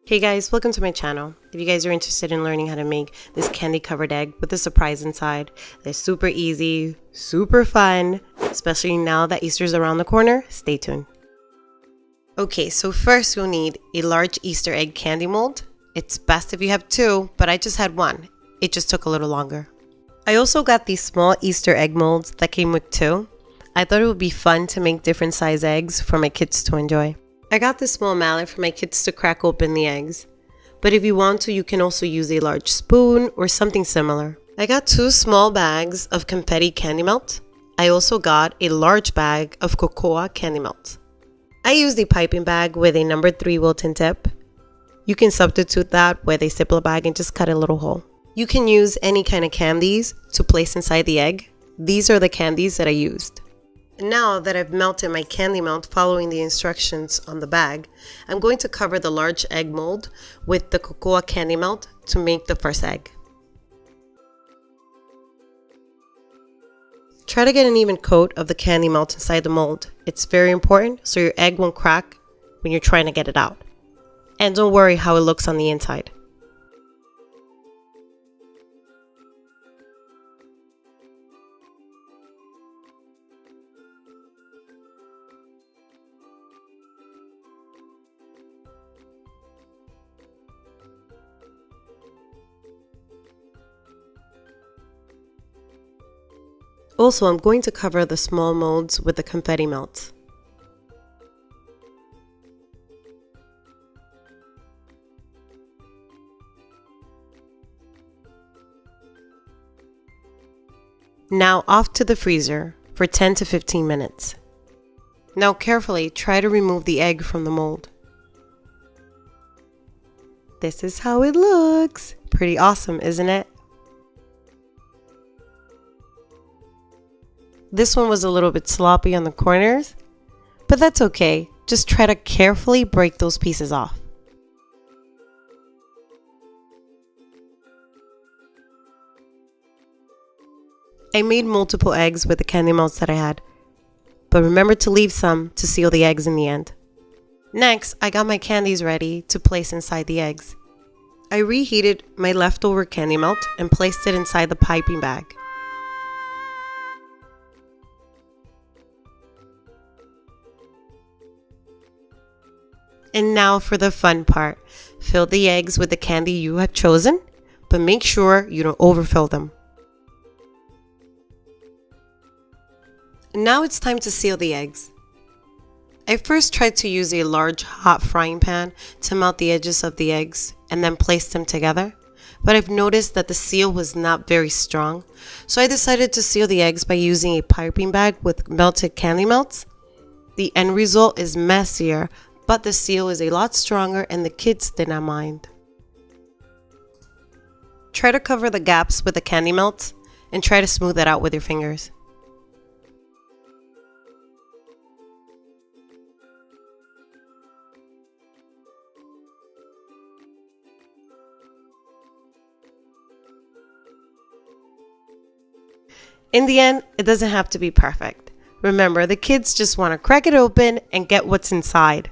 Hey guys, welcome to my channel. If you guys are interested in learning how to make this candy covered egg with a surprise inside, they're super easy, super fun, especially now that Easter's around the corner, stay tuned. Okay, so first you'll need a large Easter egg candy mold. It's best if you have two, but I just had one. It just took a little longer. I also got these small Easter egg molds that came with two. I thought it would be fun to make different size eggs for my kids to enjoy. I got this small mallet for my kids to crack open the eggs, but if you want to, you can also use a large spoon or something similar. I got two small bags of confetti candy melt. I also got a large bag of cocoa candy melt. I used a piping bag with a number 3 Wilton tip. You can substitute that with a Ziploc bag and just cut a little hole. You can use any kind of candies to place inside the egg. These are the candies that I used. Now that I've melted my candy melt following the instructions on the bag, I'm going to cover the large egg mold with the cocoa candy melt to make the first egg. Try to get an even coat of the candy melt inside the mold. It's very important so your egg won't crack when you're trying to get it out. And don't worry how it looks on the inside. Also, I'm going to cover the small molds with the confetti melt. Now off to the freezer for 10 to 15 minutes. Now carefully try to remove the egg from the mold. This is how it looks. Pretty awesome, isn't it? This one was a little bit sloppy on the corners, but that's okay. Just try to carefully break those pieces off. I made multiple eggs with the candy melts that I had, but remember to leave some to seal the eggs in the end. Next, I got my candies ready to place inside the eggs. I reheated my leftover candy melt and placed it inside the piping bag. And now for the fun part. Fill the eggs with the candy you have chosen, but make sure you don't overfill them. Now it's time to seal the eggs. I first tried to use a large hot frying pan to melt the edges of the eggs and then place them together, but I've noticed that the seal was not very strong, so I decided to seal the eggs by using a piping bag with melted candy melts. The end result is messier, but the seal is a lot stronger and the kids did not mind. Try to cover the gaps with the candy melts and try to smooth it out with your fingers. In the end, it doesn't have to be perfect. Remember, the kids just want to crack it open and get what's inside.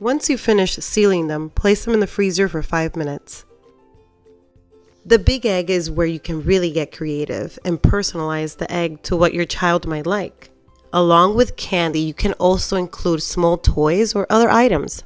Once you finish sealing them, place them in the freezer for 5 minutes. The big egg is where you can really get creative and personalize the egg to what your child might like. Along with candy, you can also include small toys or other items.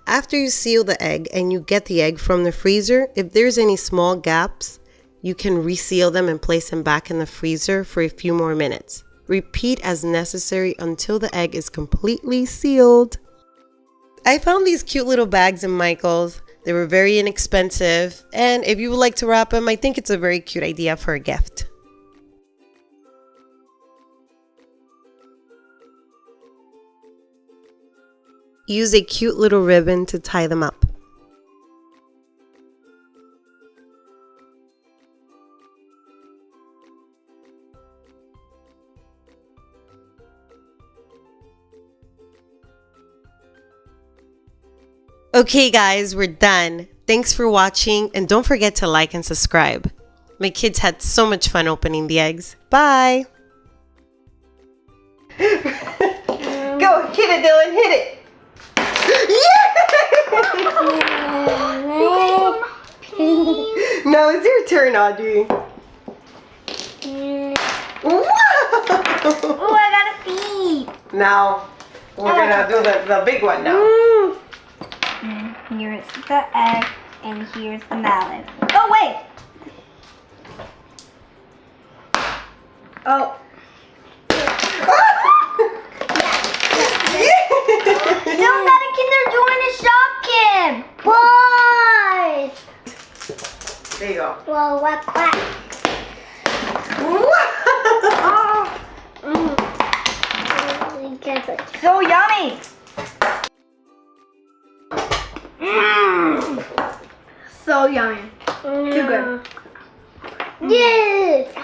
After you seal the egg and you get the egg from the freezer, if there's any small gaps, you can reseal them and place them back in the freezer for a few more minutes. Repeat as necessary until the egg is completely sealed. I found these cute little bags in Micheals. They were very inexpensive, and if you would like to wrap them, I think it's a very cute idea for a gift. Use a cute little ribbon to tie them up. Okay guys, we're done. Thanks for watching and don't forget to like and subscribe. My kids had so much fun opening the eggs. Bye! Go, hit it Dylan, hit it! Yeah! Now it's your turn, Audrey. Wow! Oh, I got a feet. Now, we're gonna do the big one now. Here's the egg, and here's the melon. Oh, wait! Oh. Don't let a kinder doing a shopkin! Boys! There you go. Whoa, what quack? So yummy! So yummy. Too good. Yes!